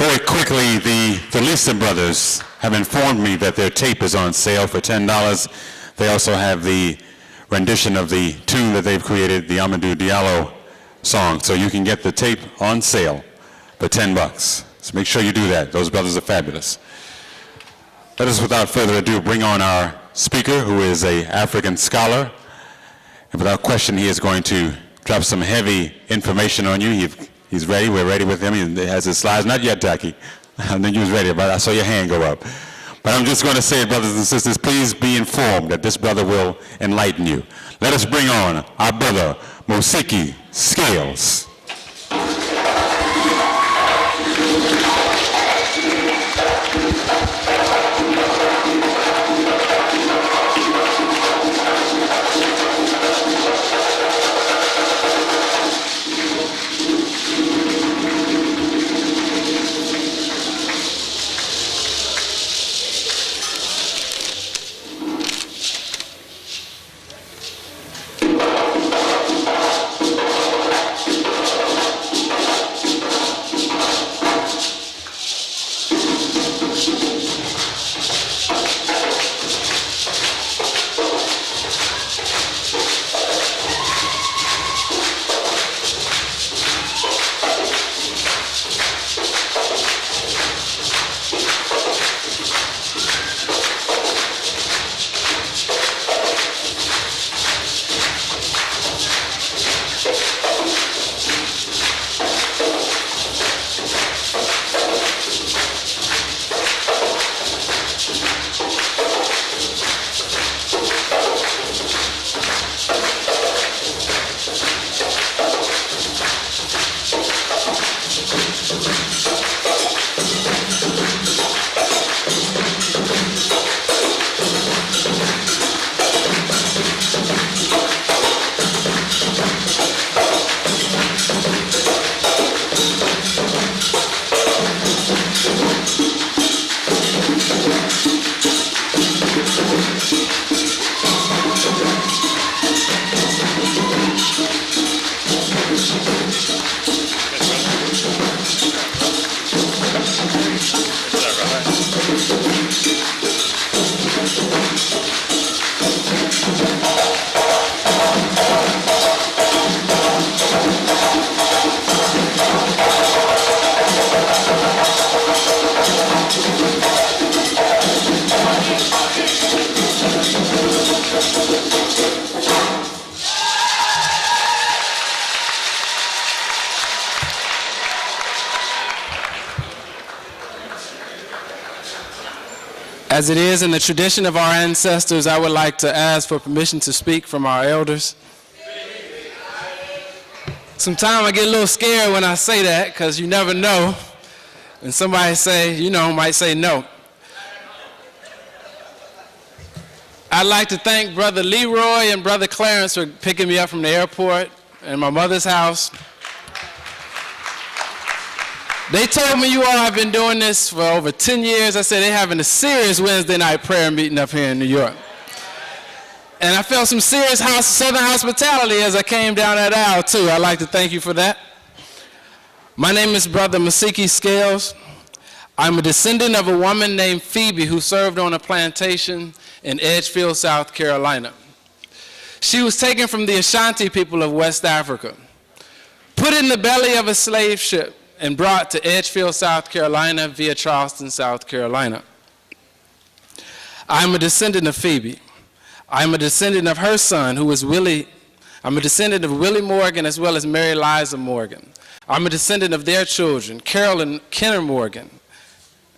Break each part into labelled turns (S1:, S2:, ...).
S1: Very quickly, the Lisa brothers have informed me that their tape is on sale for $10. They also have the rendition of the tune that they've created, the Amadou Diallo song. So you can get the tape on sale for $10. So make sure you do that. Those brothers are fabulous. Let us, without further ado, bring on our speaker, who is an African scholar. And without question, he is going to drop some heavy information on you. He's ready. We're ready with him. He has his slides. Not yet, Jackie. I think you was ready, but I saw your hand go up. But I'm just going to say, brothers and sisters, please be informed that this brother will enlighten you. Let us bring on our brother, Mausiki Scales.
S2: As it is in the tradition of our ancestors, I would like to ask for permission to speak from our elders. Sometimes I get a little scared when I say that, because you never know. And somebody might say no. I'd like to thank Brother Leroy and Brother Clarence for picking me up from the airport and my mother's house. They told me you all have been doing this for over 10 years. I said they're having a serious Wednesday night prayer meeting up here in New York. And I felt some serious Southern hospitality as I came down that aisle, too. I'd like to thank you for that. My name is Brother Mausiki Scales. I'm a descendant of a woman named Phoebe who served on a plantation in Edgefield, South Carolina. She was taken from the Ashanti people of West Africa, put in the belly of a slave ship, and brought to Edgefield, South Carolina via Charleston, South Carolina. I'm a descendant of Phoebe. I'm a descendant of her son, who is Willie. I'm a descendant of Willie Morgan as well as Mary Liza Morgan. I'm a descendant of their children, Carol and Kenner Morgan,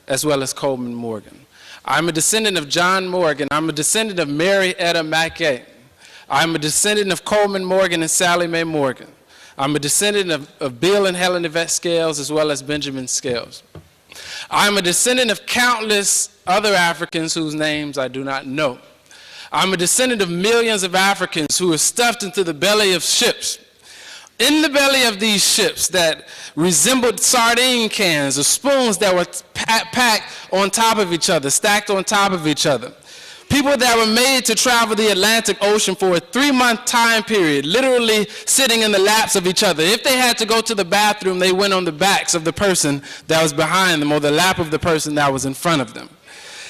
S2: as well as Coleman Morgan. I'm a descendant of John Morgan. I'm a descendant of Mary Etta Mackay. I'm a descendant of Coleman Morgan and Sally Mae Morgan. I'm a descendant of Bill and Helen Yvette Scales as well as Benjamin Scales. I'm a descendant of countless other Africans whose names I do not know. I'm a descendant of millions of Africans who were stuffed into the belly of ships. In the belly of these ships that resembled sardine cans or spoons that were packed on top of each other, stacked on top of each other. People that were made to travel the Atlantic Ocean for a 3-month time period, literally sitting in the laps of each other. If they had to go to the bathroom, they went on the backs of the person that was behind them or the lap of the person that was in front of them.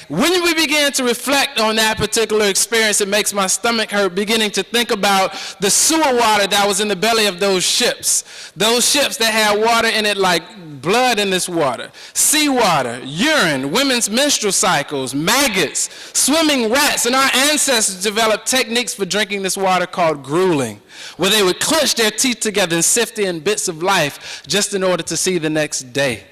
S2: When we begin to reflect on that particular experience, it makes my stomach hurt, beginning to think about the sewer water that was in the belly of those ships. Those ships that had water in it like blood in this water, seawater, urine, women's menstrual cycles, maggots, swimming rats, and our ancestors developed techniques for drinking this water called grueling, where they would clench their teeth together and sift in bits of life just in order to see the next day.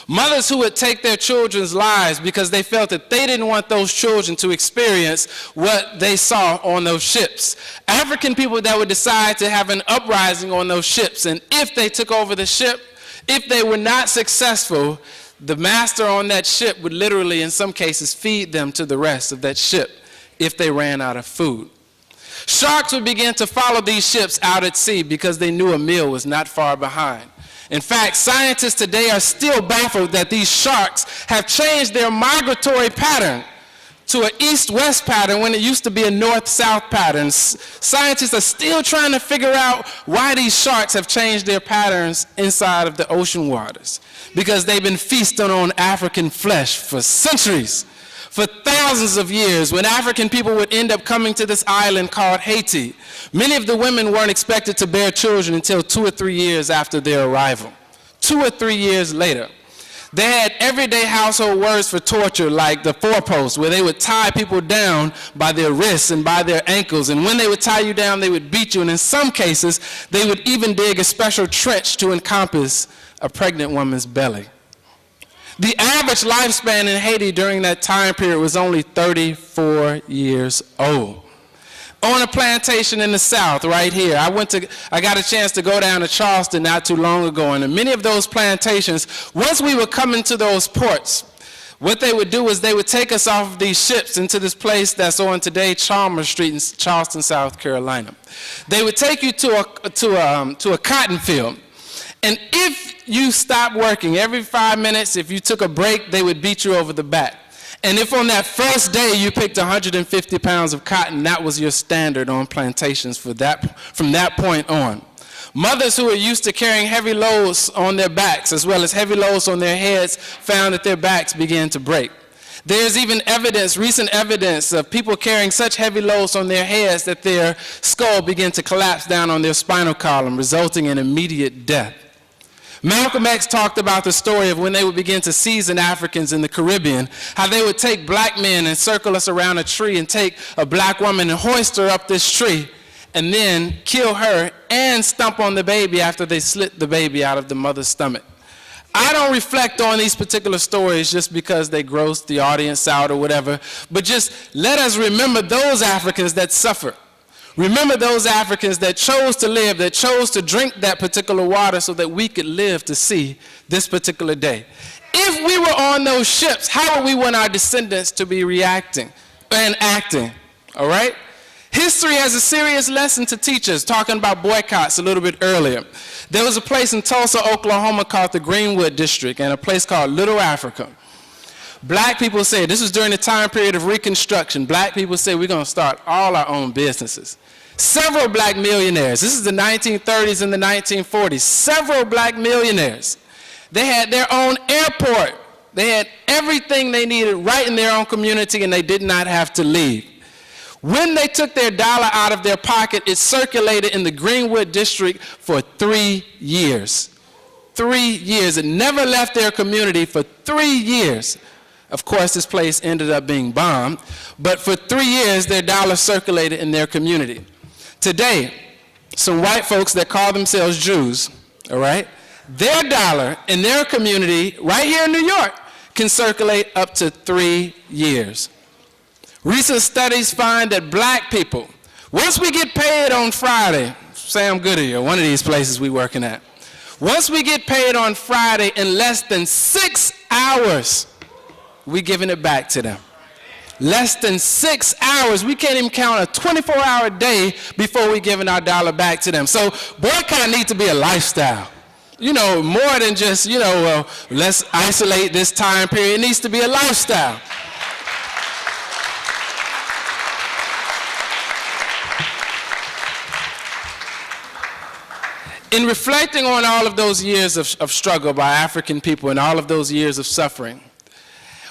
S2: Mothers who would take their children's lives because they felt that they didn't want those children to experience what they saw on those ships. African people that would decide to have an uprising on those ships, and if they took over the ship, if they were not successful, the master on that ship would literally, in some cases, feed them to the rest of that ship if they ran out of food. Sharks would begin to follow these ships out at sea because they knew a meal was not far behind. In fact, scientists today are still baffled that these sharks have changed their migratory pattern to an east-west pattern when it used to be a north-south pattern. Scientists are still trying to figure out why these sharks have changed their patterns inside of the ocean waters, because they've been feasting on African flesh for centuries. For thousands of years, when African people would end up coming to this island called Haiti, many of the women weren't expected to bear children until 2 or 3 years after their arrival. 2 or 3 years later. They had everyday household words for torture, like the four-post, where they would tie people down by their wrists and by their ankles. And when they would tie you down, they would beat you. And in some cases, they would even dig a special trench to encompass a pregnant woman's belly. The average lifespan in Haiti during that time period was only 34 years old. On a plantation in the South, right here, I got a chance to go down to Charleston not too long ago, and in many of those plantations, once we would come into those ports, what they would do is they would take us off of these ships into this place that's on today Chalmers Street in Charleston, South Carolina. They would take you to a cotton field. And if you stopped working, every 5 minutes, if you took a break, they would beat you over the back. And if on that first day you picked 150 pounds of cotton, that was your standard on plantations from that point on. Mothers who were used to carrying heavy loads on their backs, as well as heavy loads on their heads, found that their backs began to break. There's even recent evidence of people carrying such heavy loads on their heads that their skull began to collapse down on their spinal column, resulting in immediate death. Malcolm X talked about the story of when they would begin to season Africans in the Caribbean, how they would take black men and circle us around a tree and take a black woman and hoist her up this tree and then kill her and stomp on the baby after they slit the baby out of the mother's stomach. I don't reflect on these particular stories just because they gross the audience out or whatever, but just let us remember those Africans that suffer. Remember those Africans that chose to live, that chose to drink that particular water so that we could live to see this particular day. If we were on those ships, how would we want our descendants to be reacting and acting, all right? History has a serious lesson to teach us, talking about boycotts a little bit earlier. There was a place in Tulsa, Oklahoma called the Greenwood District and a place called Little Africa. Black people said, this was during the time period of Reconstruction, black people said we're gonna start all our own businesses. Several black millionaires, this is the 1930s and the 1940s, several black millionaires. They had their own airport. They had everything they needed right in their own community and they did not have to leave. When they took their dollar out of their pocket, it circulated in the Greenwood District for 3 years. 3 years. It never left their community for 3 years. Of course, this place ended up being bombed, but for 3 years, their dollar circulated in their community. Today, some white folks that call themselves Jews, all right, their dollar in their community, right here in New York, can circulate up to 3 years. Recent studies find that black people, once we get paid on Friday, Sam Goody or one of these places we working at, once we get paid on Friday in less than 6 hours, we giving it back to them. Less than 6 hours. We can't even count a 24-hour day before we giving our dollar back to them. So boycott needs to be a lifestyle. You know, more than just, let's isolate this time period. It needs to be a lifestyle. In reflecting on all of those years of struggle by African people and all of those years of suffering,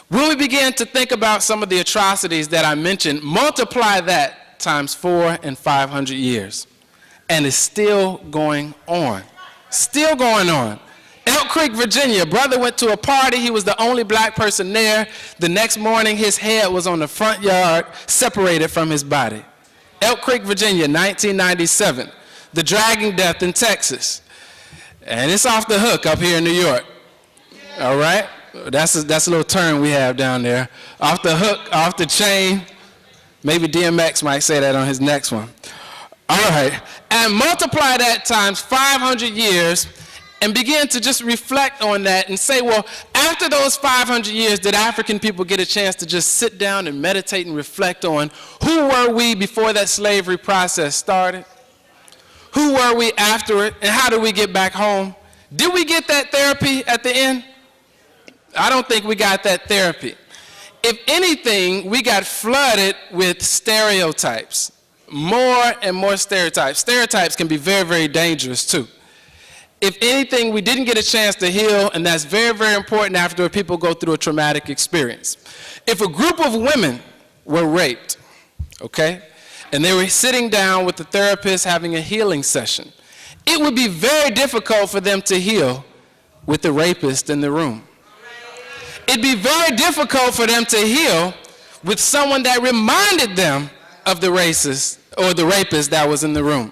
S2: when we begin to think about some of the atrocities that I mentioned, multiply that times 400 and 500 years, and it's still going on. Still going on. Elk Creek, Virginia, brother went to a party. He was the only black person there. The next morning, his head was on the front yard, separated from his body. Elk Creek, Virginia, 1997. The dragging death in Texas. And it's off the hook up here in New York. All right? That's a little term we have down there. Off the hook, off the chain. Maybe DMX might say that on his next one. All right. And multiply that times 500 years and begin to just reflect on that and say, well, after those 500 years, did African people get a chance to just sit down and meditate and reflect on who were we before that slavery process started? Who were we after it? And how did we get back home? Did we get that therapy at the end? I don't think we got that therapy. If anything, we got flooded with stereotypes. More and more stereotypes. Stereotypes can be very, very dangerous too. If anything, we didn't get a chance to heal, and that's very, very important after people go through a traumatic experience. If a group of women were raped, okay, and they were sitting down with the therapist having a healing session, it would be very difficult for them to heal with the rapist in the room. It'd be very difficult for them to heal with someone that reminded them of the racist or the rapist that was in the room.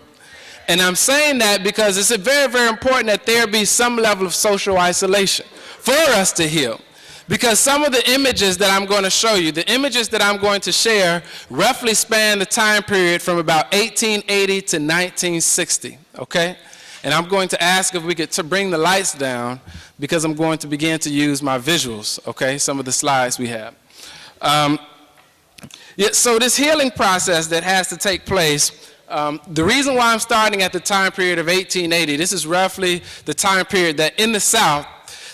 S2: And I'm saying that because it's very, very important that there be some level of social isolation for us to heal. Because some of the images that I'm going to show you, the images that I'm going to share, roughly span the time period from about 1880 to 1960, okay? And I'm going to ask if we could bring the lights down because I'm going to begin to use my visuals, okay, some of the slides we have. So this healing process that has to take place, the reason why I'm starting at the time period of 1880, this is roughly the time period that in the South,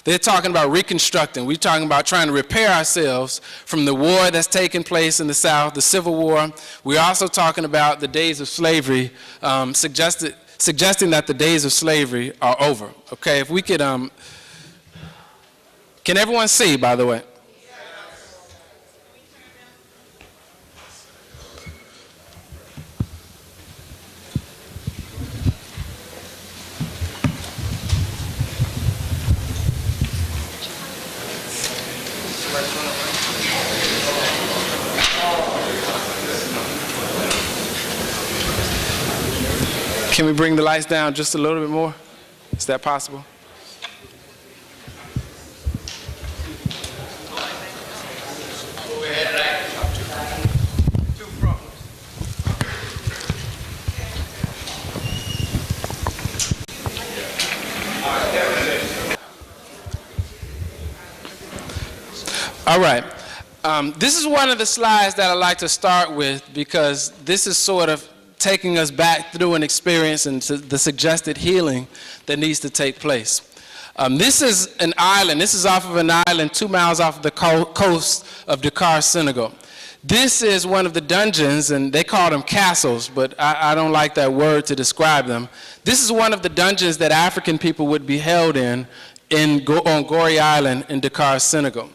S2: they're talking about reconstructing. We're talking about trying to repair ourselves from the war that's taken place in the South, the Civil War. We're also talking about the days of slavery, suggesting that the days of slavery are over. Okay, if we could, can everyone see, by the way? Can we bring the lights down just a little bit more? Is that possible? All right. This is one of the slides that I like to start with because this is sort of taking us back through an experience and to the suggested healing that needs to take place. This is an island. This is off of an island 2 miles off of the coast of Dakar, Senegal. This is one of the dungeons, and they call them castles, but I don't like that word to describe them. This is one of the dungeons that African people would be held on Gorée Island in Dakar, Senegal.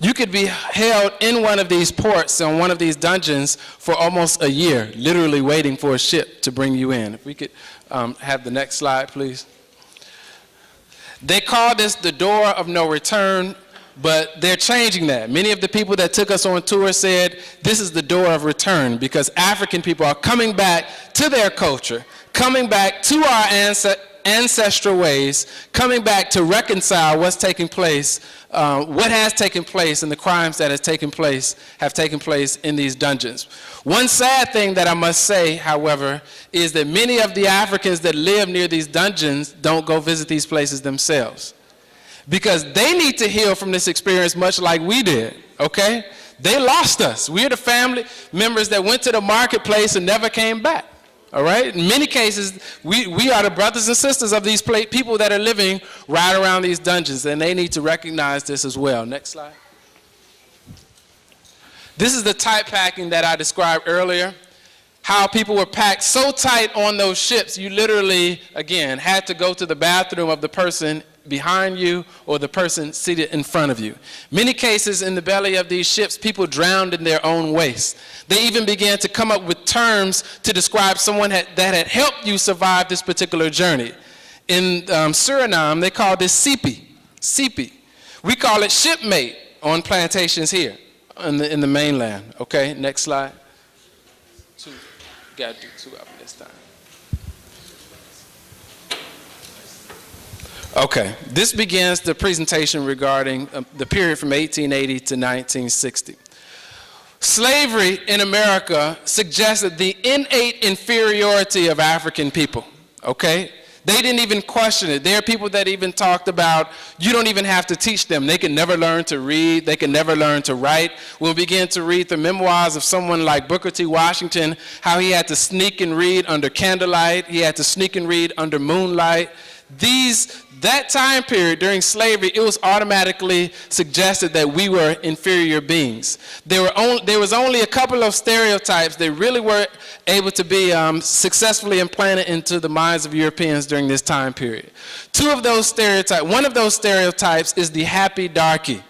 S2: You could be held in one of these ports, on one of these dungeons, for almost a year, literally waiting for a ship to bring you in. If we could have the next slide, please. They call this the door of no return, but they're changing that. Many of the people that took us on tour said this is the door of return because African people are coming back to their culture, coming back to our ancestral ways, coming back to reconcile what's taking place, what has taken place and the crimes that have taken place in these dungeons. One sad thing that I must say, however, is that many of the Africans that live near these dungeons don't go visit these places themselves because they need to heal from this experience much like we did, okay? They lost us. We're the family members that went to the marketplace and never came back. All right? In many cases, we are the brothers and sisters of these people that are living right around these dungeons, and they need to recognize this as well. Next slide. This is the type packing that I described earlier. how people were packed so tight on those ships, you literally, again, had to go to the bathroom of the person behind you or the person seated in front of you. Many cases in the belly of these ships, people drowned in their own waste. They even began to come up with terms to describe someone that had helped you survive this particular journey. In Suriname, they call this sipi. Sipi. We call it shipmate on plantations here in the mainland. Okay, next slide. Two. Got to do two of them this time. Okay, this begins the presentation regarding the period from 1880 to 1960. Slavery in America suggested the innate inferiority of African people, okay? They didn't even question it. There are people that even talked about, you don't even have to teach them. They can never learn to read. They can never learn to write. We'll begin to read the memoirs of someone like Booker T. Washington, how he had to sneak and read under candlelight. He had to sneak and read under moonlight. That time period during slavery, it was automatically suggested that we were inferior beings. There was only a couple of stereotypes that really were able to be successfully implanted into the minds of Europeans during this time period. One of those stereotypes is the happy darky.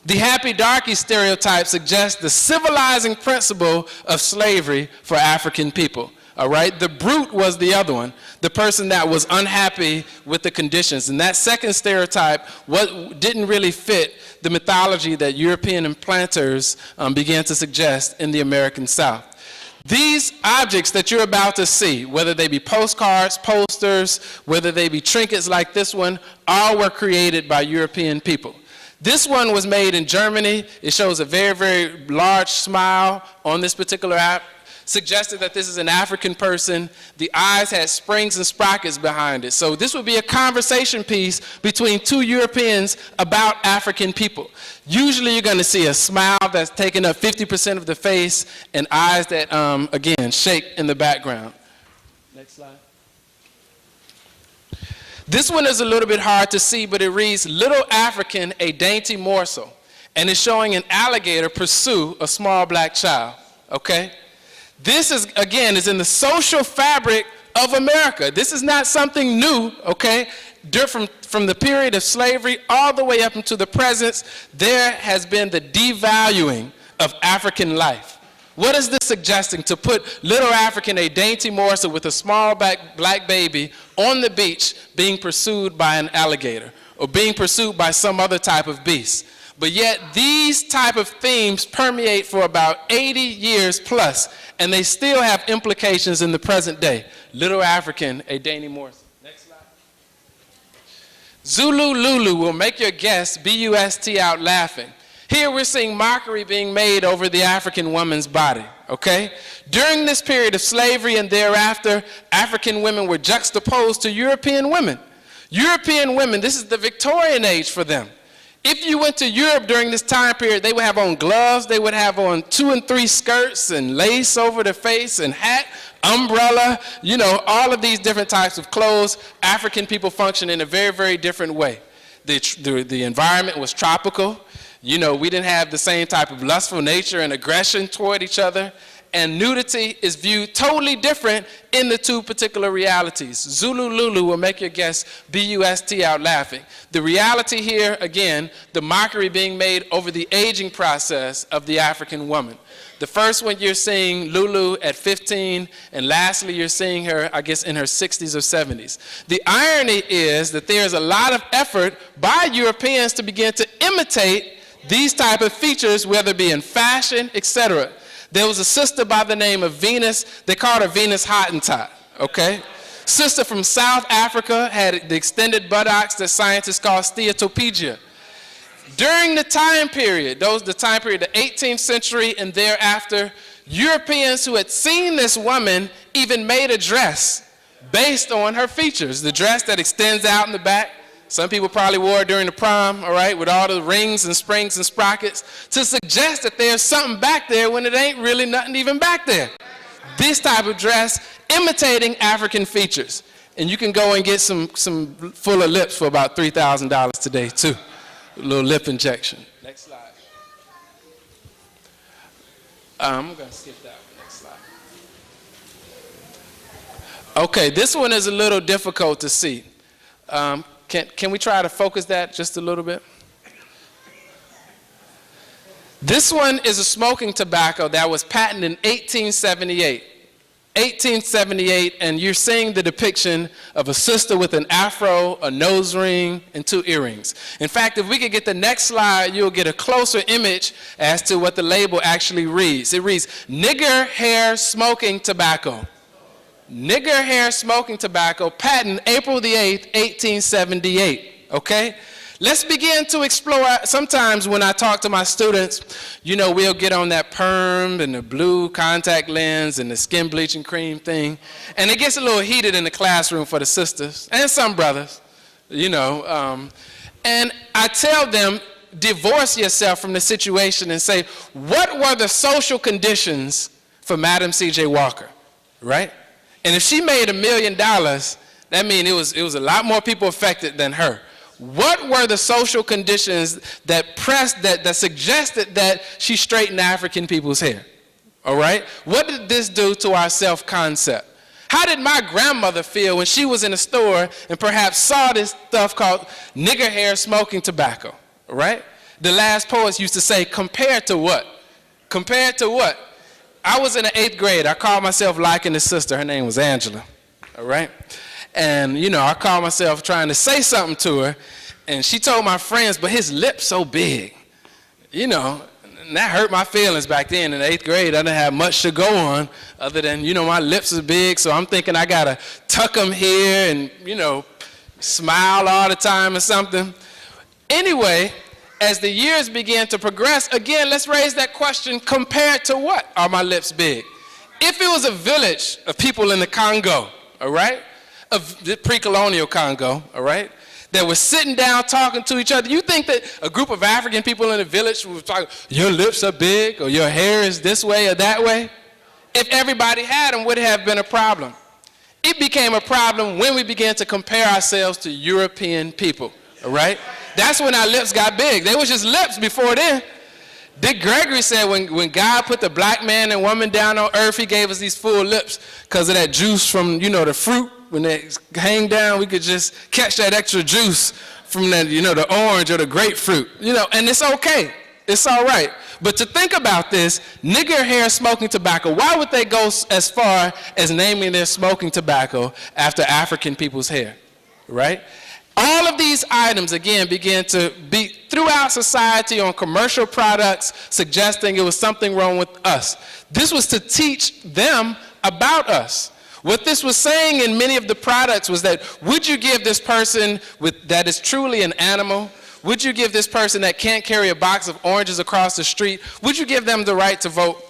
S2: The happy darky stereotype suggests the civilizing principle of slavery for African people. All right, the brute was the other one, the person that was unhappy with the conditions. And that second stereotype didn't really fit the mythology that European implanters began to suggest in the American South. These objects that you're about to see, whether they be postcards, posters, whether they be trinkets like this one, all were created by European people. This one was made in Germany. It shows a very, very large smile on this particular app. Suggested that this is an African person. The eyes had springs and sprockets behind it. So this would be a conversation piece between two Europeans about African people. Usually you're going to see a smile that's taking up 50% of the face and eyes that, again, shake in the background. Next slide. This one is a little bit hard to see, but it reads, "Little African, a dainty morsel," and it's showing an alligator pursue a small black child, okay? This is, again, is in the social fabric of America. This is not something new, okay? From the period of slavery all the way up into the present, there has been the devaluing of African life. What is this suggesting? To put little African, a dainty morsel with a small black baby on the beach being pursued by an alligator or being pursued by some other type of beast. But yet these type of themes permeate for about 80 years plus, and they still have implications in the present day. Little African, a dainty morsel. Next slide. Zulu Lulu will make your guess, B-U-S-T, out laughing. Here we're seeing mockery being made over the African woman's body, okay? During this period of slavery and thereafter, African women were juxtaposed to European women. European women, this is the Victorian age for them. If you went to Europe during this time period, they would have on gloves, they would have on 2 and 3 skirts and lace over their face and hat, umbrella, you know, all of these different types of clothes. African people function in a very, very different way. The environment was tropical. You know, we didn't have the same type of lustful nature and aggression toward each other. And nudity is viewed totally different in the two particular realities. Zulu Lulu will make your guess, B-U-S-T, out laughing. The reality here, again, the mockery being made over the aging process of the African woman. The first one you're seeing Lulu at 15, and lastly you're seeing her, I guess, in her 60s or 70s. The irony is that there's a lot of effort by Europeans to begin to imitate these type of features, whether it be in fashion, etc. There was a sister by the name of Venus. They called her Venus Hottentot, okay? Sister from South Africa had the extended buttocks that scientists call stereotypes. During the time period, the time period, the 18th century and thereafter, Europeans who had seen this woman even made a dress based on her features. The dress that extends out in the back. Some people probably wore it during the prom, all right, with all the rings and springs and sprockets, to suggest that there's something back there when it ain't really nothing even back there. This type of dress imitating African features. And you can go and get some fuller lips for about $3,000 today, too. A little lip injection. Next slide. I'm going to skip that one. Next slide. Okay, this one is a little difficult to see. Can we try to focus that just a little bit? This one is a smoking tobacco that was patented in 1878. 1878, and you're seeing the depiction of a sister with an afro, a nose ring, and 2 earrings. In fact, if we could get the next slide, you'll get a closer image as to what the label actually reads. It reads, nigger hair smoking tobacco. Nigger hair smoking tobacco, patent April the 8th, 1878, okay? Let's begin to explore. Sometimes when I talk to my students, you know, we'll get on that perm and the blue contact lens and the skin bleaching cream thing, and it gets a little heated in the classroom for the sisters and some brothers, you know. And I tell them, divorce yourself from the situation and say, what were the social conditions for Madam C.J. Walker, right? And if she made $1 million, that means it was a lot more people affected than her. What were the social conditions that suggested that she straightened African people's hair? All right? What did this do to our self-concept? How did my grandmother feel when she was in a store and perhaps saw this stuff called nigger hair smoking tobacco? All right? The last poets used to say, compared to what? Compared to what? I was in the 8th grade. I called myself liking this sister. Her name was Angela. All right? And, you know, I called myself trying to say something to her, and she told my friends, but his lips so big. You know, and that hurt my feelings back then in the 8th grade. I didn't have much to go on other than, you know, my lips are big, so I'm thinking I got to tuck them here and, you know, smile all the time or something. Anyway, as the years began to progress, again, let's raise that question, compared to what are my lips big? If it was a village of people in the Congo, all right, of the pre-colonial Congo, all right, that were sitting down talking to each other, you think that a group of African people in a village would talk, your lips are big, or your hair is this way or that way? If everybody had them, would it have been a problem? It became a problem when we began to compare ourselves to European people, all right? That's when our lips got big. They was just lips before then. Dick Gregory said when God put the black man and woman down on earth, he gave us these full lips because of that juice from, you know, the fruit. When they hang down, we could just catch that extra juice from that, you know, the orange or the grapefruit, you know, and it's okay. It's all right. But to think about this, nigger hair smoking tobacco, why would they go as far as naming their smoking tobacco after African people's hair, right? All of these items, again, began to be throughout society on commercial products, suggesting it was something wrong with us. This was to teach them about us. What this was saying in many of the products was that, would you give this person that is truly an animal, would you give this person that can't carry a box of oranges across the street, would you give them the right to vote?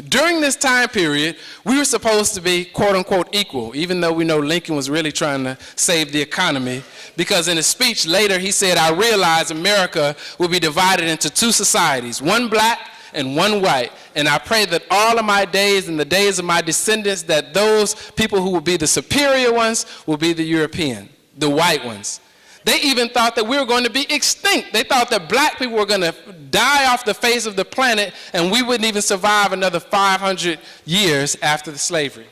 S2: During this time period, we were supposed to be, quote unquote, equal, even though we know Lincoln was really trying to save the economy, because in his speech later he said, I realize America will be divided into 2 societies, one black and one white, and I pray that all of my days and the days of my descendants, that those people who will be the superior ones will be the European, the white ones. They even thought that we were going to be extinct. They thought that black people were going to die off the face of the planet and we wouldn't even survive another 500 years after the slavery,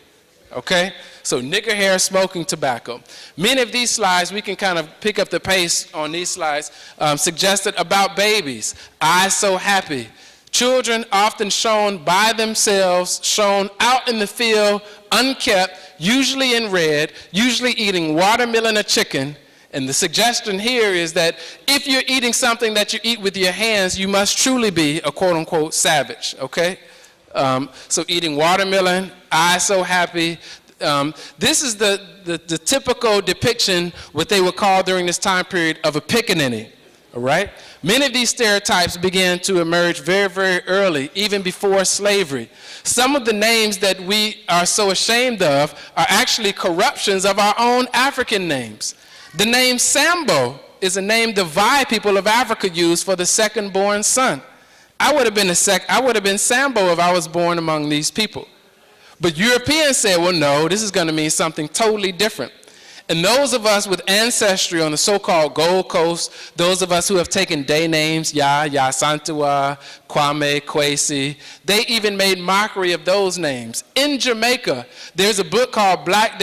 S2: okay? So nigger hair, smoking tobacco. Many of these slides, we can kind of pick up the pace on these slides, suggested about babies, eyes so happy. Children often shown by themselves, shown out in the field, unkept, usually in red, usually eating watermelon or chicken. And the suggestion here is that if you're eating something that you eat with your hands, you must truly be a quote-unquote savage, okay? So eating watermelon, eyes so happy. This is the typical depiction, what they would call during this time period, of a pickaninny, all right? Many of these stereotypes began to emerge very, very early, even before slavery. Some of the names that we are so ashamed of are actually corruptions of our own African names. The name Sambo is a name the Vai people of Africa used for the second-born son. I would have been Sambo if I was born among these people. But Europeans said, well, no, this is going to mean something totally different. And those of us with ancestry on the so-called Gold Coast, those of us who have taken day names, Santua, Kwame, Kwesi, they even made mockery of those names. In Jamaica, there's a book called Black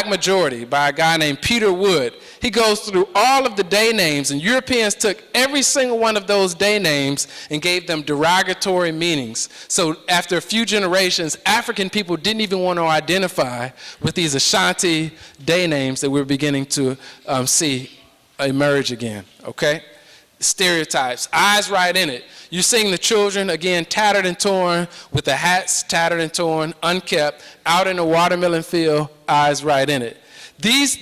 S2: Majority by a guy named Peter Wood. He goes through all of the day names, and Europeans took every single one of those day names and gave them derogatory meanings. So after a few generations, African people didn't even want to identify with these Ashanti day names that we're beginning to see emerge again, okay? Stereotypes, eyes right in it. You're seeing the children, again, tattered and torn, with the hats tattered and torn, unkept, out in a watermelon field, eyes right in it. This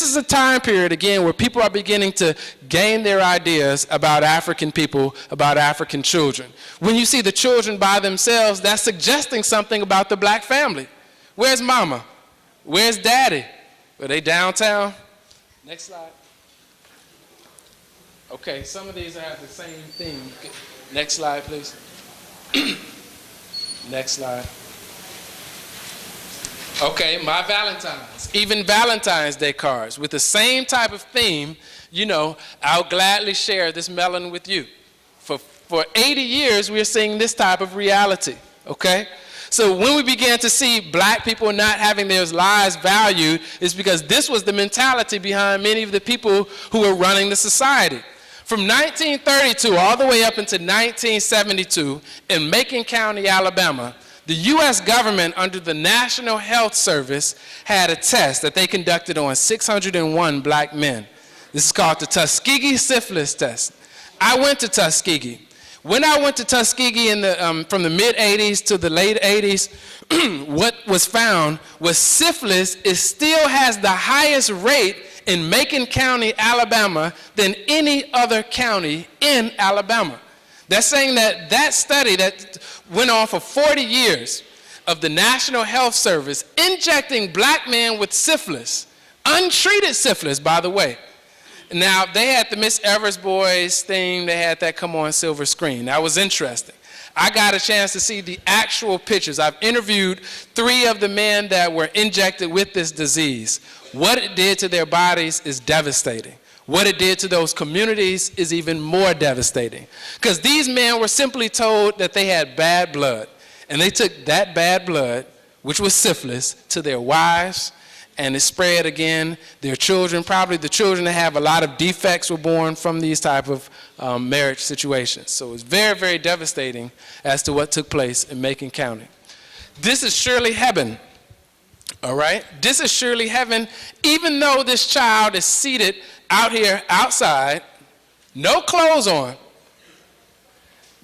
S2: is a time period, again, where people are beginning to gain their ideas about African people, about African children. When you see the children by themselves, that's suggesting something about the black family. Where's mama? Where's daddy? Are they downtown? Next slide. Okay, some of these have the same theme. Next slide, please. Next slide. Okay, my Valentine's. Even Valentine's Day cards with the same type of theme. You know, I'll gladly share this melon with you. For 80 years, we're seeing this type of reality, okay? So when we began to see black people not having their lives valued, it's because this was the mentality behind many of the people who were running the society. From 1932 all the way up into 1972 in Macon County, Alabama, the U.S. government under the National Health Service had a test that they conducted on 601 black men. This is called the Tuskegee syphilis test. I went to Tuskegee. When I went to Tuskegee from the mid-'80s to the late '80s, what was found was syphilis still has the highest rate in Macon County, Alabama, than any other county in Alabama. That's saying that that study that went on for 40 years of the National Health Service injecting black men with syphilis, untreated syphilis, by the way. Now, they had the Miss Evers Boys thing, they had that come on silver screen. That was interesting. I got a chance to see the actual pictures. I've interviewed 3 of the men that were injected with this disease. What it did to their bodies is devastating. What it did to those communities is even more devastating. Because these men were simply told that they had bad blood. And they took that bad blood, which was syphilis, to their wives, and it spread again. Their children, probably the children that have a lot of defects, were born from these type of marriage situations. So it was very, very devastating as to what took place in Macon County. This is surely heaven. All right? This is surely heaven, even though this child is seated out here outside, no clothes on.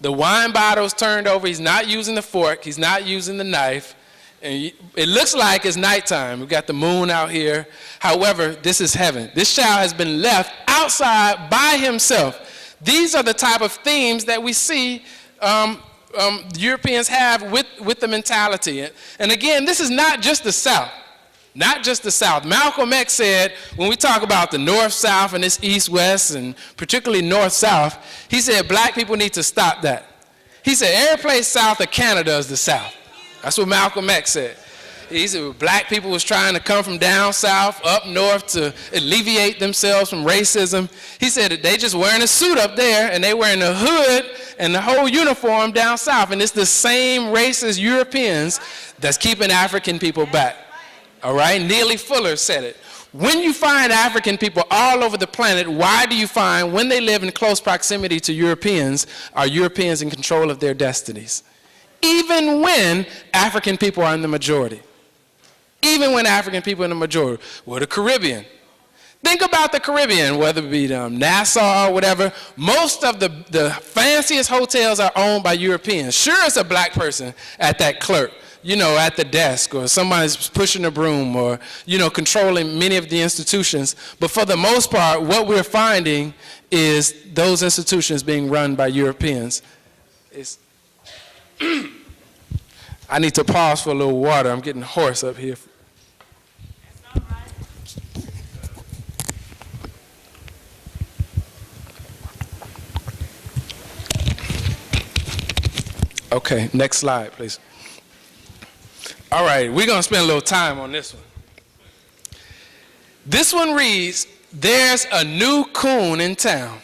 S2: The wine bottle's turned over. He's not using the fork. He's not using the knife. And it looks like it's nighttime. We've got the moon out here. However, this is heaven. This child has been left outside by himself. These are the type of themes that we see Europeans have with the mentality. And again, this is not just the South. Not just the South. Malcolm X said, when we talk about the North-South and this East-West, and particularly North-South, he said black people need to stop that. He said every place south of Canada is the South. That's what Malcolm X said. He said black people was trying to come from down south, up north to alleviate themselves from racism. He said that they just wearing a suit up there and they wearing a hood and the whole uniform down south. And it's the same racist Europeans that's keeping African people back. All right, Neely Fuller said it. When you find African people all over the planet, why do you find when they live in close proximity to Europeans, are Europeans in control of their destinies? Even when African people are in the majority. Even when African people are in the majority. Or the Caribbean. Think about the Caribbean, whether it be Nassau or whatever. Most of the fanciest hotels are owned by Europeans. Sure, it's a black person at that clerk, you know, at the desk, or somebody's pushing a broom, or, you know, controlling many of the institutions. But for the most part, what we're finding is those institutions being run by Europeans. I need to pause for a little water. I'm getting hoarse up here. Okay, next slide, please. All right, we're going to spend a little time on this one. This one reads, "There's a new coon in town."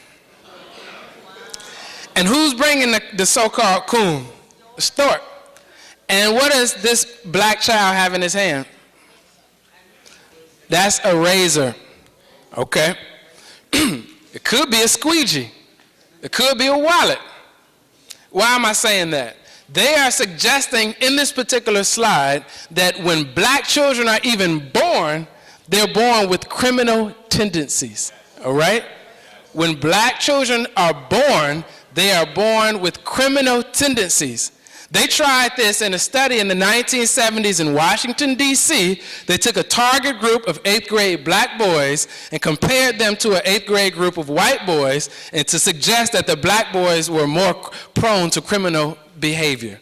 S2: And who's bringing the so-called coon? The stork. And what does this black child have in his hand? That's a razor, okay? It could be a squeegee. It could be a wallet. Why am I saying that? They are suggesting in this particular slide that when black children are even born, they're born with criminal tendencies, all right? When black children are born, they are born with criminal tendencies. They tried this in a study in the 1970s in Washington, D.C. They took a target group of 8th grade black boys and compared them to an 8th grade group of white boys, and to suggest that the black boys were more prone to criminal behavior.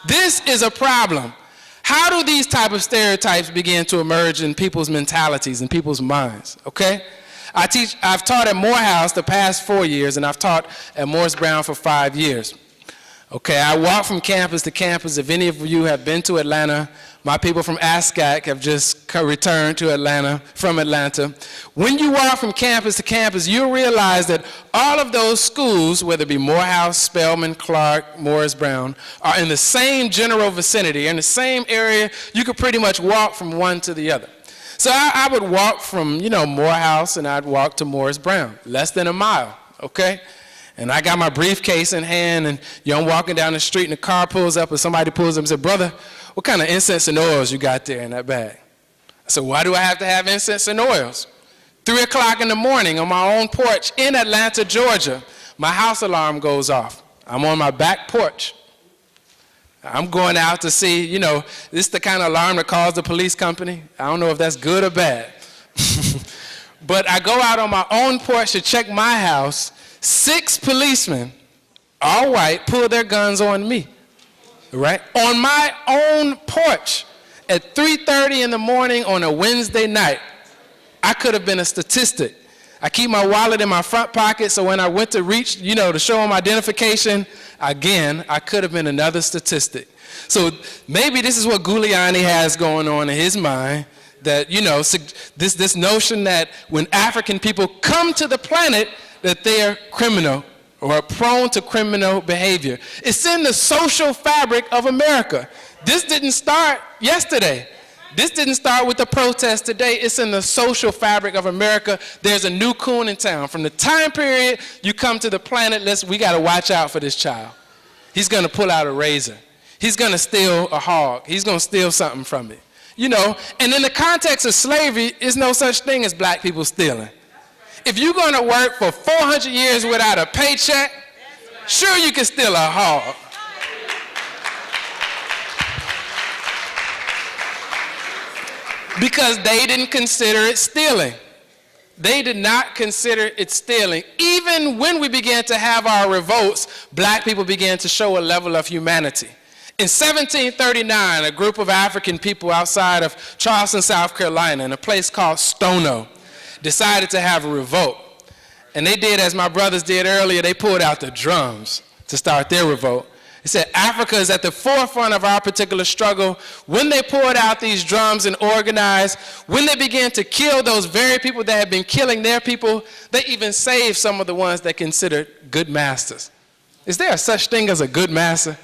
S2: This is a problem. How do these type of stereotypes begin to emerge in people's mentalities and people's minds, okay? I've taught at Morehouse the past 4 years, and I've taught at Morris Brown for 5 years. Okay, I walk from campus to campus. If any of you have been to Atlanta, my people from ASCAC have just returned to Atlanta, from Atlanta. When you walk from campus to campus, you'll realize that all of those schools, whether it be Morehouse, Spelman, Clark, Morris Brown, are in the same general vicinity, in the same area. You could pretty much walk from one to the other. So I would walk from, Morehouse, and I'd walk to Morris Brown, less than a mile, okay? And I got my briefcase in hand, and I'm walking down the street, and a car pulls up, and somebody pulls up and said, "Brother, what kind of incense and oils you got there in that bag?" I said, "Why do I have to have incense and oils?" 3 o'clock in the morning on my own porch in Atlanta, Georgia, my house alarm goes off. I'm on my back porch. I'm going out to see, this is the kind of alarm that calls the police company. I don't know if that's good or bad. But I go out on my own porch to check my house. 6 policemen, all white, pull their guns on me, right? On my own porch at 3:30 in the morning on a Wednesday night. I could have been a statistic. I keep my wallet in my front pocket, so when I went to reach, to show them identification, again, I could have been another statistic. So maybe this is what Giuliani has going on in his mind, that, this notion that when African people come to the planet, that they're criminal or are prone to criminal behavior. It's in the social fabric of America. This didn't start yesterday. This didn't start with the protest today. It's in the social fabric of America. There's a new coon in town. From the time period you come to the planet, we got to watch out for this child. He's going to pull out a razor. He's going to steal a hog. He's going to steal something from me. And in the context of slavery, there's no such thing as black people stealing. If you're going to work for 400 years without a paycheck, sure you can steal a hog. Because they didn't consider it stealing. They did not consider it stealing. Even when we began to have our revolts, black people began to show a level of humanity. In 1739, a group of African people outside of Charleston, South Carolina, in a place called Stono, decided to have a revolt. And they did as my brothers did earlier. They pulled out the drums to start their revolt. They said, Africa is at the forefront of our particular struggle. When they pulled out these drums and organized, when they began to kill those very people that had been killing their people, they even saved some of the ones that considered good masters. Is there a such thing as a good master?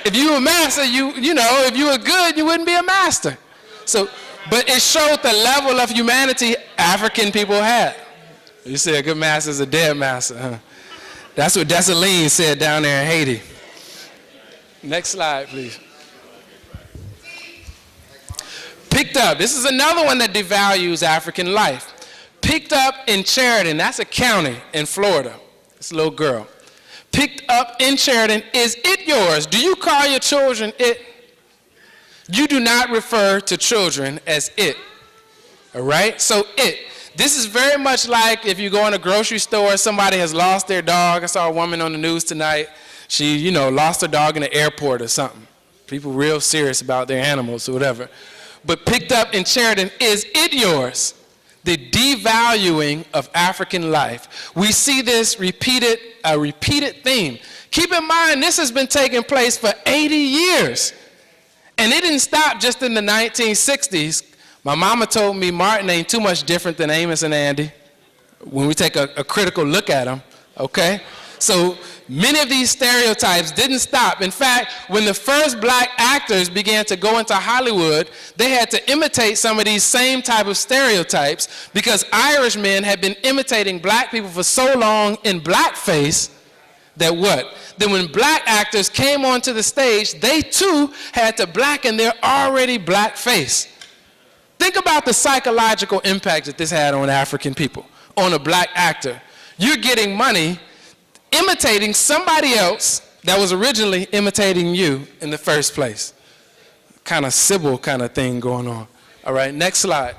S2: If you were a master, if you were good, you wouldn't be a master. But it showed the level of humanity African people had. You say a good master is a dead master, huh? That's what Dessalines said down there in Haiti. Next slide, please. Picked up. This is another one that devalues African life. Picked up in Sheridan. That's a county in Florida. It's a little girl. Picked up in Sheridan. Is it yours? Do you call your children it? You do not refer to children as it, all right? So it. This is very much like if you go in a grocery store, somebody has lost their dog. I saw a woman on the news tonight. She, lost her dog in the airport or something. People real serious about their animals or whatever. But picked up in Sheridan, is it yours? The devaluing of African life. We see this a repeated theme. Keep in mind, this has been taking place for 80 years. And it didn't stop just in the 1960s. My mama told me Martin ain't too much different than Amos and Andy when we take a critical look at them, okay? So many of these stereotypes didn't stop. In fact, when the first black actors began to go into Hollywood, they had to imitate some of these same type of stereotypes because Irish men had been imitating black people for so long in blackface that what? Then when black actors came onto the stage, they too had to blacken their already black face. Think about the psychological impact that this had on African people, on a black actor. You're getting money imitating somebody else that was originally imitating you in the first place. Kind of Sybil kind of thing going on. All right, next slide.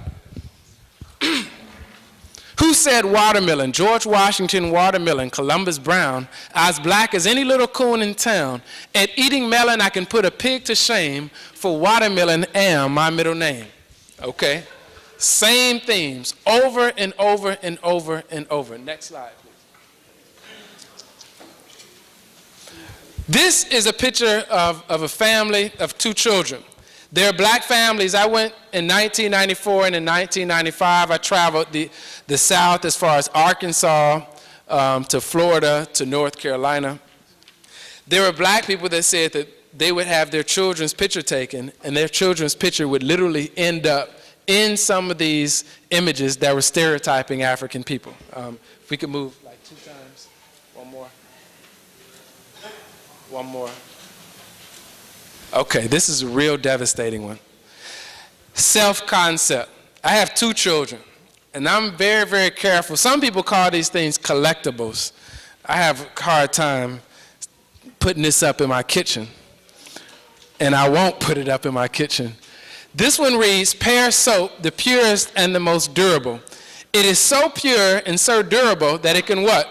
S2: Who said watermelon? George Washington Watermelon, Columbus Brown. As black as any little coon in town. At eating melon, I can put a pig to shame, for watermelon am my middle name. Okay? Same themes over and over and over and over. Next slide, please. This is a picture of a family of 2 children. They're black families. I went in 1994 and in 1995. I traveled the South as far as Arkansas, to Florida, to North Carolina. There were black people that said that they would have their children's picture taken, and their children's picture would literally end up in some of these images that were stereotyping African people. If we could move like 2 times. One more. One more. Okay, this is a real devastating one. Self-concept. I have 2 children, and I'm very, very careful. Some people call these things collectibles. I have a hard time putting this up in my kitchen, and I won't put it up in my kitchen. This one reads, Pear soap, the purest and the most durable. It is so pure and so durable that it can what?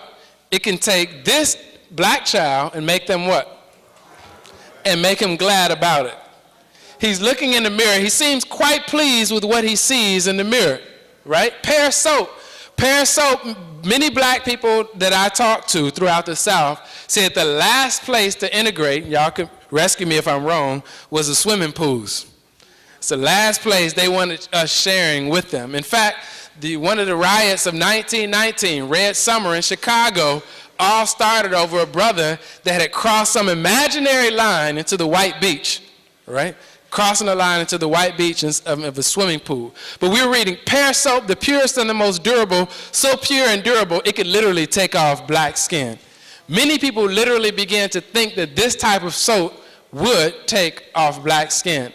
S2: It can take this black child and make them what? And make him glad about it. He's looking in the mirror. He seems quite pleased with what he sees in the mirror, right? Pear soap. Pear soap, many black people that I talked to throughout the South said the last place to integrate, y'all can rescue me if I'm wrong, was the swimming pools. It's the last place they wanted us sharing with them. In fact, one of the riots of 1919, Red Summer in Chicago, all started over a brother that had crossed some imaginary line into the white beach, right? Crossing the line into the white beach of a swimming pool. But we were reading, Pear soap, the purest and the most durable, so pure and durable, it could literally take off black skin. Many people literally began to think that this type of soap would take off black skin.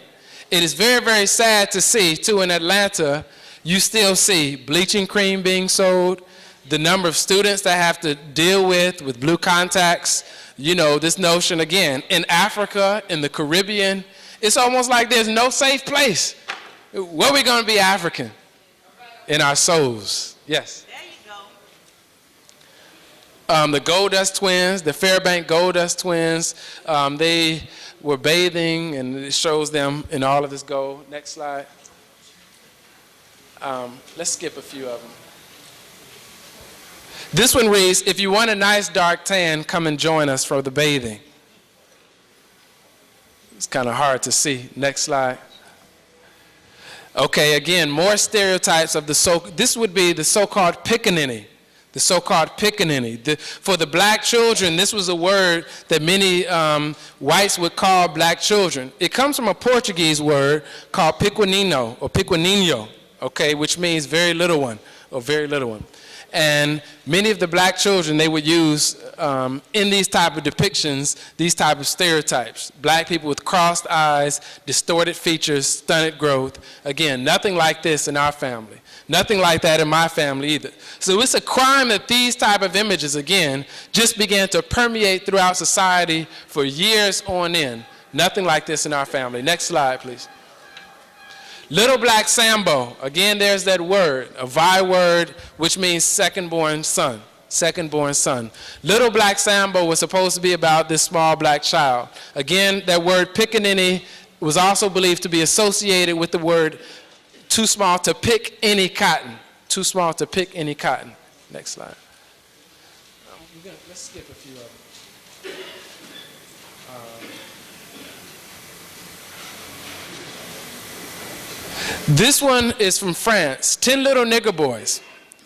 S2: It is very, very sad to see, too, in Atlanta, you still see bleaching cream being sold, the number of students that have to deal with blue contacts, you know, this notion, again, in Africa, in the Caribbean, it's almost like there's no safe place. Where are we going to be African? In our souls. Yes?
S3: There you go.
S2: The Goldust twins, the Fairbank Goldust twins, they were bathing, and it shows them in all of this gold. Next slide. Let's skip a few of them. This one reads, if you want a nice dark tan, come and join us for the bathing. It's kind of hard to see. Next slide. Okay, again, more stereotypes of this would be the so-called pickaninny. The so-called pickaninny. For the black children, this was a word that many whites would call black children. It comes from a Portuguese word called pequenino or pequenino, okay, which means very little one or very little one. And many of the black children, they would use in these type of depictions, these type of stereotypes. Black people with crossed eyes, distorted features, stunted growth. Again, nothing like this in our family. Nothing like that in my family either. So it's a crime that these type of images, again, just began to permeate throughout society for years on end. Nothing like this in our family. Next slide, please. Little Black Sambo, again, there's that word, a Vi word, which means second-born son, second-born son. Little Black Sambo was supposed to be about this small black child. Again, that word pickaninny was also believed to be associated with the word too small to pick any cotton, too small to pick any cotton. Next slide. Let's skip a few of them. This one is from France, 10 Little Nigger Boys.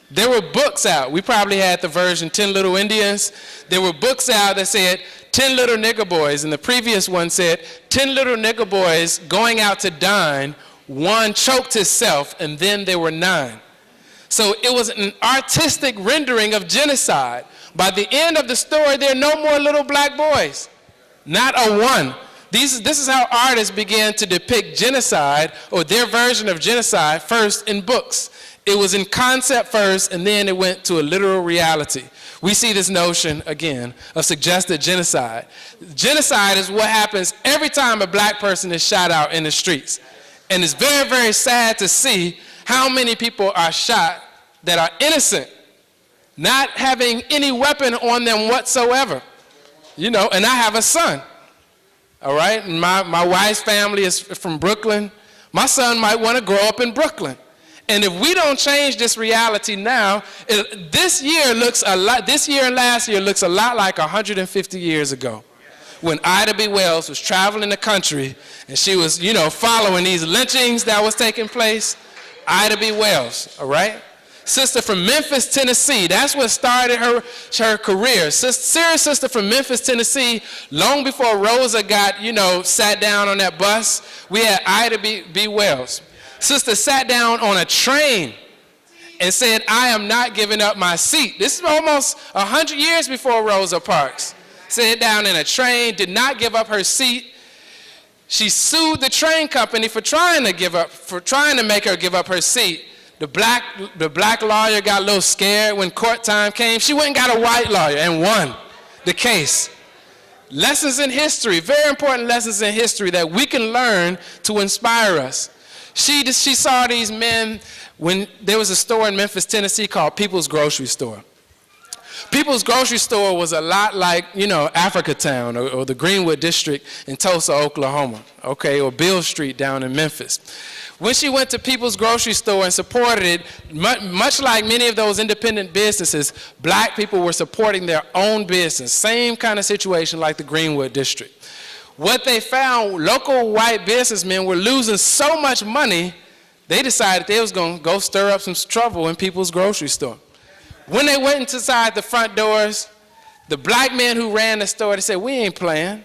S2: There were books out. We probably had the version 10 Little Indians. There were books out that said 10 Little Nigger Boys, and the previous one said 10 Little Nigger Boys going out to dine. One choked himself, and then there were 9. So it was an artistic rendering of genocide. By the end of the story, there are no more little black boys. Not a one. This is how artists began to depict genocide, or their version of genocide, first in books. It was in concept first, and then it went to a literal reality. We see this notion, again, of suggested genocide. Genocide is what happens every time a black person is shot out in the streets. And it's very, very sad to see how many people are shot that are innocent, not having any weapon on them whatsoever. You know, and I have a son. All right, and my wife's family is from Brooklyn. My son might want to grow up in Brooklyn. And if we don't change this reality now, this year and last year looks a lot like 150 years ago, when Ida B. Wells was traveling the country and she was, you know, following these lynchings that was taking place. Ida B. Wells, all right? Sister from Memphis, Tennessee. That's what started her career. Serious sister from Memphis, Tennessee. Long before Rosa got, you know, sat down on that bus, we had Ida B. Wells. Sister sat down on a train and said, I am not giving up my seat. This is almost 100 years before Rosa Parks. Sat down in a train, did not give up her seat. She sued the train company for trying to make her give up her seat. The black lawyer got a little scared when court time came. She went and got a white lawyer and won the case. Lessons in history, very important lessons in history that we can learn to inspire us. She saw these men when there was a store in Memphis, Tennessee called People's Grocery Store. People's Grocery Store was a lot like, you know, Africatown or the Greenwood District in Tulsa, Oklahoma, okay, or Beale Street down in Memphis. When she went to People's Grocery Store and supported it, much like many of those independent businesses, black people were supporting their own business. Same kind of situation like the Greenwood District. What they found, local white businessmen were losing so much money, they decided they was going to go stir up some trouble in People's Grocery Store. When they went inside the front doors, the black men who ran the store, they said, we ain't playing.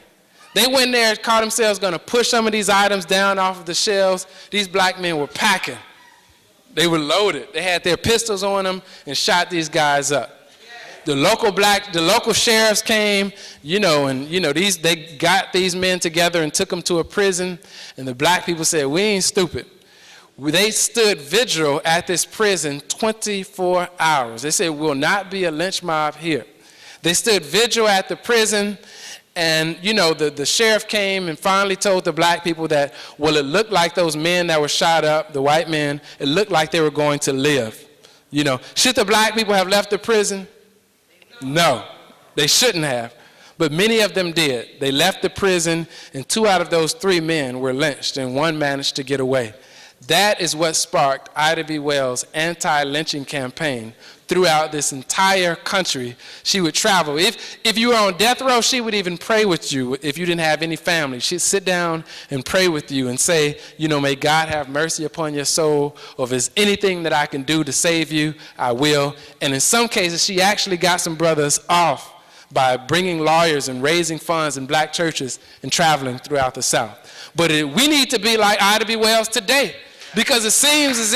S2: They went there and caught themselves going to push some of these items down off of the shelves. These black men were packing. They were loaded. They had their pistols on them and shot these guys up. The local sheriffs came, they got these men together and took them to a prison, and the black people said, we ain't stupid. They stood vigil at this prison 24 hours. They said, will not be a lynch mob here. They stood vigil at the prison, and the sheriff came and finally told the black people that, well, it looked like those men that were shot up, the white men, it looked like they were going to live. Should the black people have left the prison? No, they shouldn't have. But many of them did. They left the prison, and 2 out of those 3 men were lynched, and 1 managed to get away. That is what sparked Ida B. Wells' anti-lynching campaign throughout this entire country. She would travel. If you were on death row, she would even pray with you if you didn't have any family. She'd sit down and pray with you and say, may God have mercy upon your soul, or if there's anything that I can do to save you, I will. And in some cases, she actually got some brothers off by bringing lawyers and raising funds in black churches and traveling throughout the South. But we need to be like Ida B. Wells today, because it seems as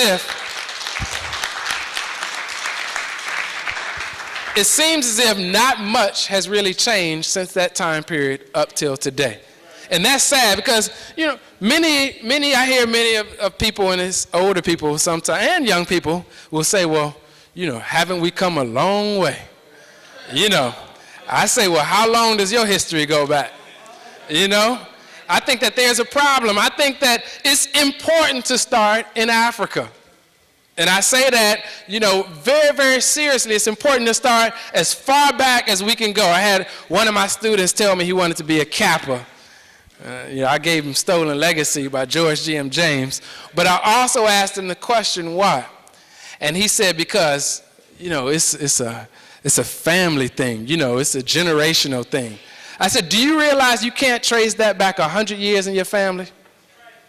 S2: if not much has really changed since that time period up till today. And that's sad because, I hear many of people, and it's older people sometimes, and young people, will say, well, haven't we come a long way? I say, well, how long does your history go back? I think that there's a problem. I think that it's important to start in Africa. And I say that, very, very seriously. It's important to start as far back as we can go. I had one of my students tell me he wanted to be a Kappa. I gave him Stolen Legacy by George G.M. James. But I also asked him the question, why? And he said, because, it's a family thing. It's a generational thing. I said, do you realize you can't trace that back 100 years in your family?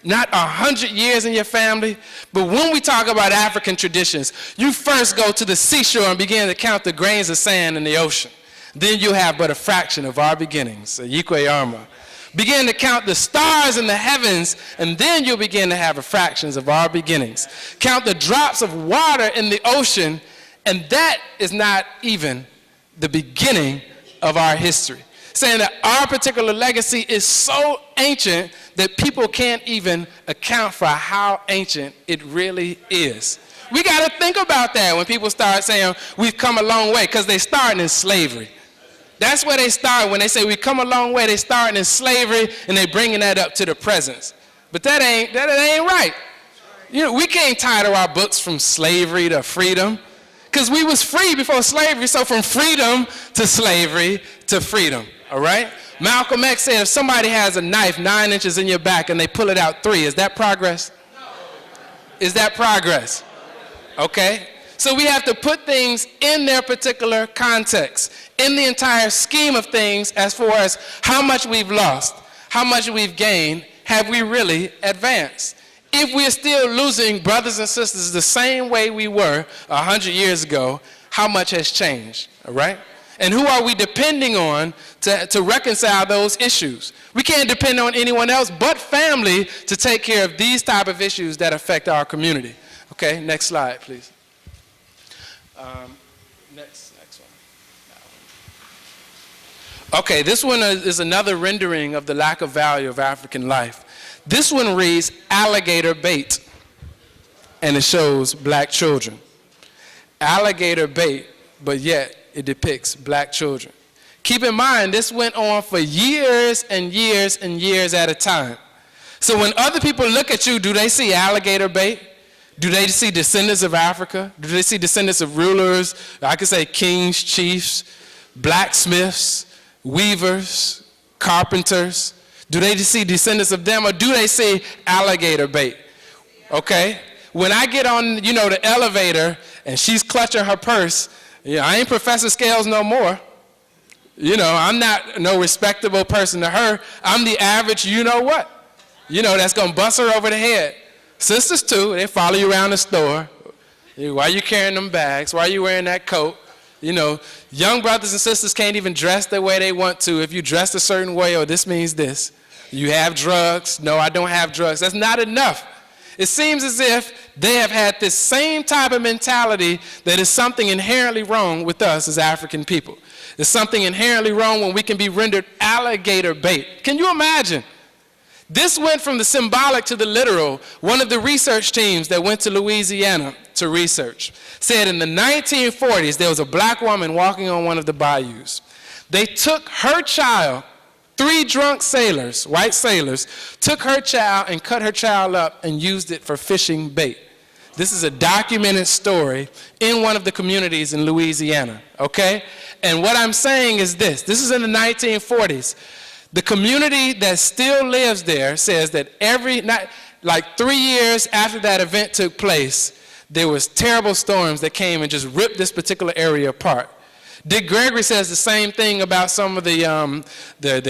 S2: not 100 years in your family. But when we talk about African traditions, you first go to the seashore and begin to count the grains of sand in the ocean. Then you have but a fraction of our beginnings, Yikwe Arma. Begin to count the stars in the heavens, and then you'll begin to have a fractions of our beginnings. Count the drops of water in the ocean, and that is not even the beginning of our history. Saying that our particular legacy is so ancient that people can't even account for how ancient it really is. We got to think about that when people start saying we've come a long way, because they started in slavery. That's where they start. When they say we've come a long way, they started in slavery and they bringing that up to the present. But that ain't right. You know, we can't title our books from slavery to freedom, because we was free before slavery, so from freedom to slavery to freedom. All right? Malcolm X said if somebody has a knife 9 inches in your back and they pull it out 3, is that progress? No. Is that progress? Okay. So we have to put things in their particular context, in the entire scheme of things, as far as how much we've lost, how much we've gained, have we really advanced? If we're still losing brothers and sisters the same way we were 100 years ago, how much has changed, all right? And who are we depending on to reconcile those issues? We can't depend on anyone else but family to take care of these type of issues that affect our community. Okay, next slide, please. Next one. Okay, this one is another rendering of the lack of value of African life. This one reads alligator bait, and it shows black children. Alligator bait, but yet it depicts black children. Keep in mind, this went on for years and years and years at a time. So when other people look at you, do they see alligator bait? Do they see descendants of Africa? Do they see descendants of rulers? I could say kings, chiefs, blacksmiths, weavers, carpenters. Do they see descendants of them, or do they see alligator bait? Okay? When I get on, the elevator and she's clutching her purse, I ain't Professor Scales no more. I'm not no respectable person to her. I'm the average you-know-what. That's going to bust her over the head. Sisters, too, they follow you around the store. Why you carrying them bags? Why you wearing that coat? Young brothers and sisters can't even dress the way they want to. If you dress a certain way, this means this. You have drugs. No, I don't have drugs. That's not enough. It seems as if they have had this same type of mentality that is something inherently wrong with us as African people. There's something inherently wrong when we can be rendered alligator bait. Can you imagine? This went from the symbolic to the literal. One of the research teams that went to Louisiana to research said in the 1940s there was a black woman walking on one of the bayous. They took her child, 3 drunk sailors, white sailors, took her child and cut her child up and used it for fishing bait. This is a documented story in one of the communities in Louisiana, okay? And what I'm saying is this is in the 1940s. The community that still lives there says that 3 years after that event took place, there was terrible storms that came and just ripped this particular area apart. Dick Gregory says the same thing about some of the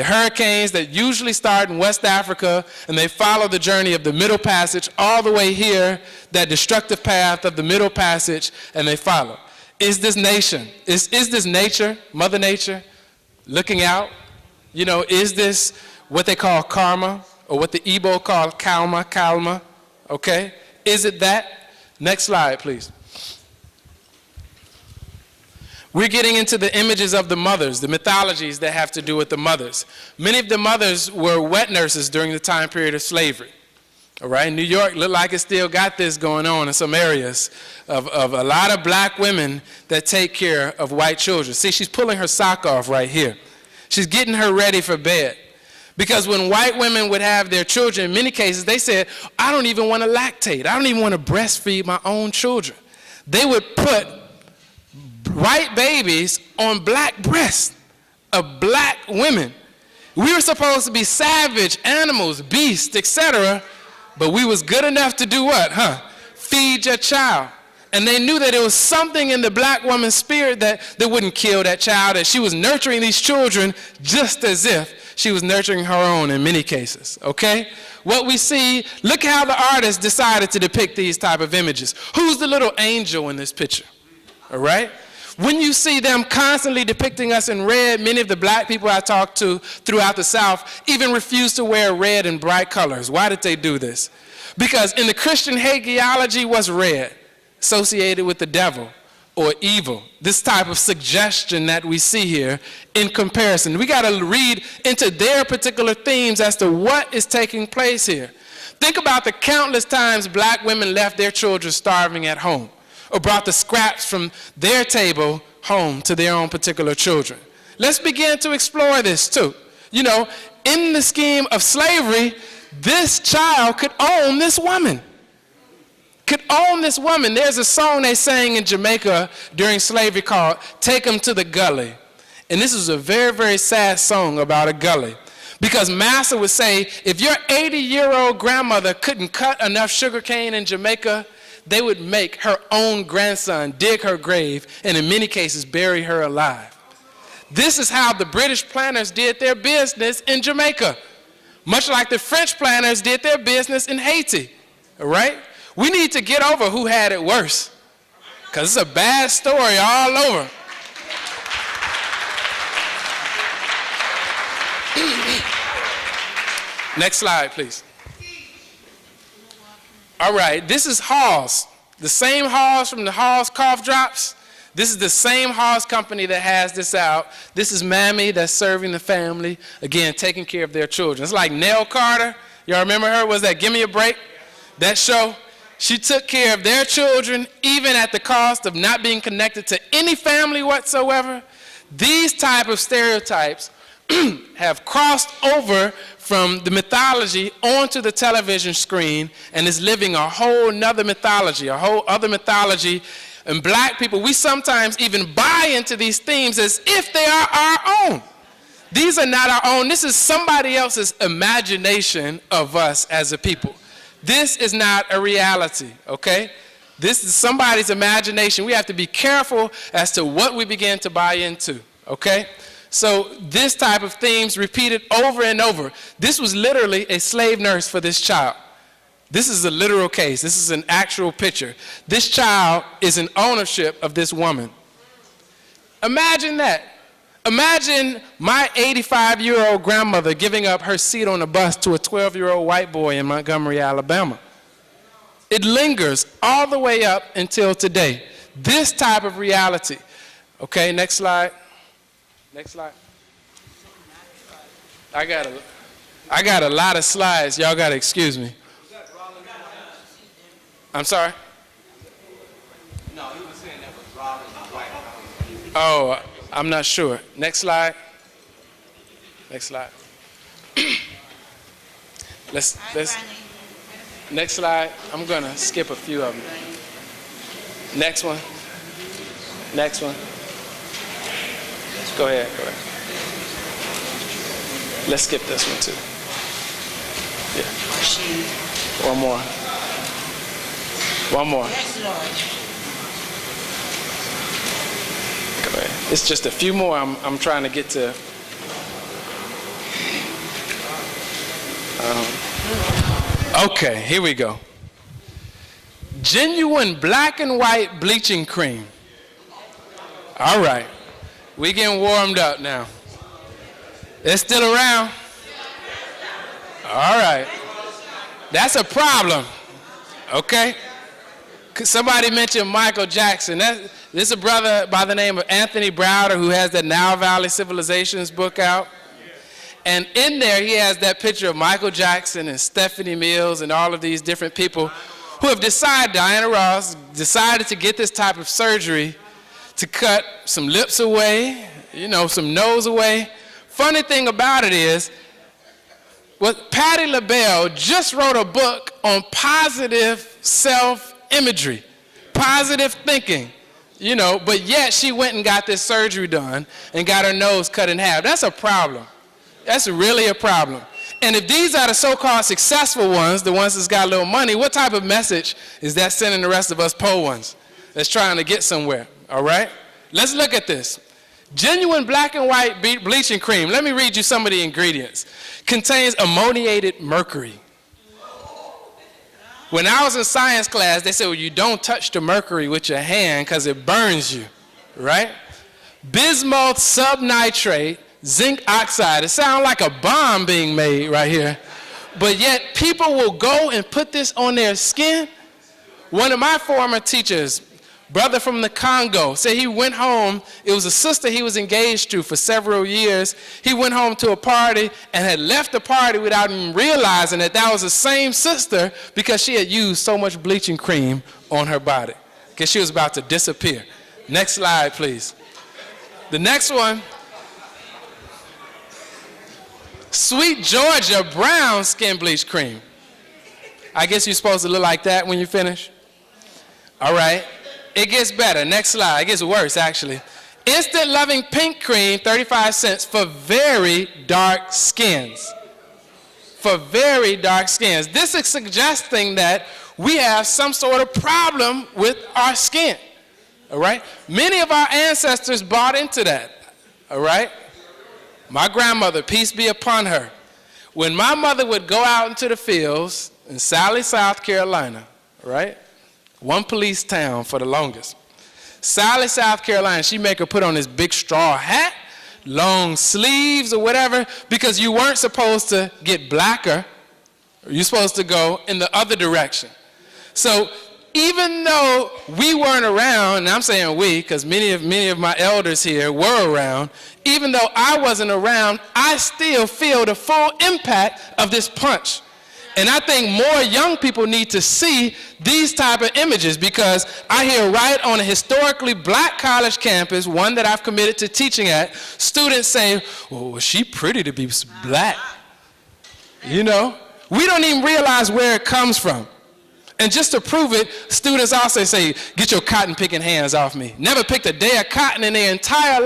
S2: hurricanes that usually start in West Africa, and they follow the journey of the Middle Passage all the way here, that destructive path of the Middle Passage, and they follow. Is this nation, is this nature, Mother Nature, looking out? Is this what they call karma, or what the Igbo call kalma, okay? Is it that? Next slide, please. We're getting into the images of the mothers, the mythologies that have to do with the mothers. Many of the mothers were wet nurses during the time period of slavery. All right, New York looked like it still got this going on in some areas of a lot of black women that take care of white children. See, she's pulling her sock off right here. She's getting her ready for bed. Because when white women would have their children, in many cases, they said, I don't even want to lactate. I don't even want to breastfeed my own children. They would put white babies on black breasts of black women. We were supposed to be savage animals, beasts, etc., but we was good enough to do what, Feed your child. And they knew that there was something in the black woman's spirit that wouldn't kill that child, that she was nurturing these children just as if She was nurturing her own in many cases, okay? What we see, look how the artist decided to depict these type of images. Who's the little angel in this picture, all right? When you see them constantly depicting us in red, many of the black people I talked to throughout the South even refuse to wear red in bright colors. Why did they do this? Because in the Christian hagiology, what's red? Associated with the devil or evil. This type of suggestion that we see here in comparison. We got to read into their particular themes as to what is taking place here. Think about the countless times black women left their children starving at home, or brought the scraps from their table home to their own particular children. Let's begin to explore this too. You know, in the scheme of slavery, this child could own this woman. Could own this woman. There's a song they sang in Jamaica during slavery called Take 'Em to the Gully. And this is a very, very sad song about a gully. Because Massa would say, if your 80-year-old grandmother couldn't cut enough sugar cane in Jamaica, they would make her own grandson dig her grave and in many cases bury her alive. This is how the British planters did their business in Jamaica, much like the French planters did their business in Haiti, all right? We need to get over who had it worse, because it's a bad story all over. Next slide, please. All right, this is Halls. The same Halls from the Halls cough drops. This is the same Halls company that has this out. This is Mammy that's serving the family, again, taking care of their children. It's like Nell Carter. Y'all remember her? Was that Give Me a Break? That show? She took care of their children, even at the cost of not being connected to any family whatsoever. These type of stereotypes have crossed over from the mythology onto the television screen and is living a whole nother mythology, a whole other mythology. And black people, we sometimes even buy into these themes as if they are our own. These are not our own. This is somebody else's imagination of us as a people. This is not a reality, okay? This is somebody's imagination. We have to be careful as to what we begin to buy into, okay? So this type of themes repeated over and over. This was literally a slave nurse for this child. This is a literal case. This is an actual picture. This child is in ownership of this woman. Imagine that. Imagine my 85-year-old grandmother giving up her seat on a bus to a 12-year-old white boy in Montgomery, Alabama. It lingers all the way up until today. This type of reality. Okay, next slide. Next slide. I got a lot of slides. Y'all got to excuse me. I'm sorry?
S3: No, he was saying that was Robin White.
S2: Oh, I'm not sure. Next slide. Next slide. Next slide. I'm going to skip a few of them. Next one. Next one. Go ahead. Let's skip this one too. Yeah. One more. One more. Go ahead. It's just a few more I'm trying to get to. Okay, here we go. Genuine black and white bleaching cream. All right. We getting warmed up now. It's still around? All right. That's a problem. Okay? Somebody mentioned Michael Jackson. This is a brother by the name of Anthony Browder who has that Nile Valley Civilizations book out. And in there he has that picture of Michael Jackson and Stephanie Mills and all of these different people who have decided, Diana Ross, decided to get this type of surgery to cut some lips away, some nose away. Funny thing about it is, Patti LaBelle just wrote a book on positive self-imagery, positive thinking, but yet she went and got this surgery done and got her nose cut in half. That's a problem. That's really a problem. And if these are the so-called successful ones, the ones that's got a little money, what type of message is that sending the rest of us poor ones that's trying to get somewhere, all right? Let's look at this. Genuine black and white bleaching cream, let me read you some of the ingredients. Contains ammoniated mercury. When I was in science class, they said, well, you don't touch the mercury with your hand because it burns you, right? Bismuth subnitrate, zinc oxide. It sounds like a bomb being made right here. But yet people will go and put this on their skin. One of my former teachers, brother from the Congo, said he went home. It was a sister he was engaged to for several years. He went home to a party and had left the party without even realizing that that was the same sister because she had used so much bleaching cream on her body because she was about to disappear. Next slide, please. The next one, Sweet Georgia brown skin bleach cream. I guess you're supposed to look like that when you finish. All right. It gets better. Next slide. It gets worse, actually. Instant Loving Pink Cream, 35 cents for very dark skins. For very dark skins. This is suggesting that we have some sort of problem with our skin. All right? Many of our ancestors bought into that. All right? My grandmother, peace be upon her, when my mother would go out into the fields in Sally, South Carolina, right? One police town for the longest. Sally, South Carolina, she'd make her put on this big straw hat, long sleeves or whatever, because you weren't supposed to get blacker. You're supposed to go in the other direction. So even though we weren't around, and I'm saying we, because many of my elders here were around, even though I wasn't around, I still feel the full impact of this punch. And I think more young people need to see these type of images because I hear right on a historically black college campus, one that I've committed to teaching at, students say, well, was she pretty to be black? You know, we don't even realize where it comes from. And just to prove it, students also say, get your cotton picking hands off me. Never picked a day of cotton in their entire life.